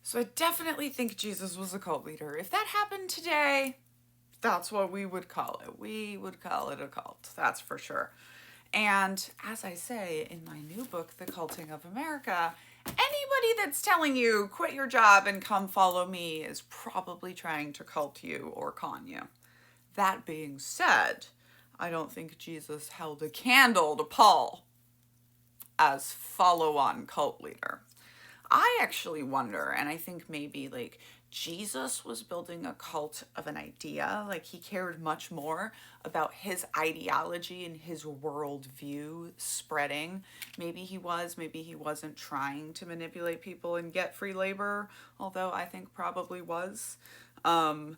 So I definitely think Jesus was a cult leader. If that happened today, that's what we would call it. We would call it a cult, that's for sure. And as I say in my new book, The Culting of America, anybody that's telling you quit your job and come follow me is probably trying to cult you or con you. That being said, I don't think Jesus held a candle to Paul as follow-on cult leader. I actually wonder, and I think maybe like Jesus was building a cult of an idea. Like he cared much more about his ideology and his worldview spreading. Maybe he was, maybe he wasn't trying to manipulate people and get free labor, although I think probably was. Then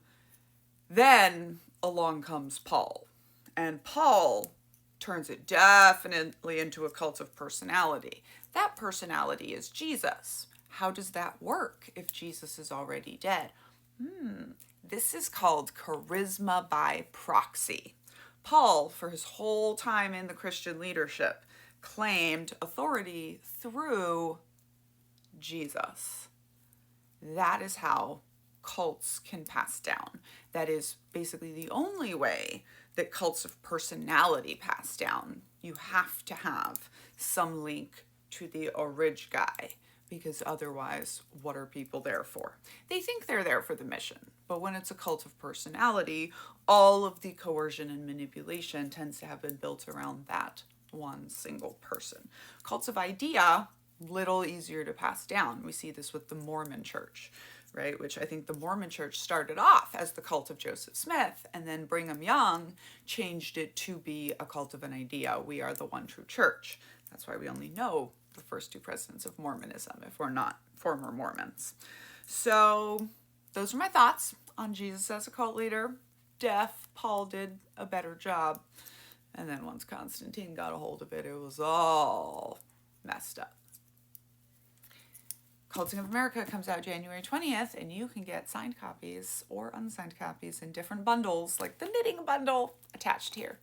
along comes Paul. And Paul turns it definitely into a cult of personality. That personality is Jesus. How does that work if Jesus is already dead? This is called charisma by proxy. Paul, for his whole time in the Christian leadership, claimed authority through Jesus. That is how cults can pass down. That is basically the only way that cults of personality pass down. You have to have some link to the orig guy, because otherwise, what are people there for? They think they're there for the mission, but when it's a cult of personality, all of the coercion and manipulation tends to have been built around that one single person. Cults of idea, little easier to pass down. We see this with the Mormon Church, right? Which I think the Mormon Church started off as the cult of Joseph Smith, and then Brigham Young changed it to be a cult of an idea. We are the one true church. That's why we only know the first two presidents of Mormonism if we're not former Mormons. So those are my thoughts on Jesus as a cult leader. Paul did a better job. And then once Constantine got a hold of it, it was all messed up. Culting of America comes out January 20th, and you can get signed copies or unsigned copies in different bundles, like the knitting bundle attached here.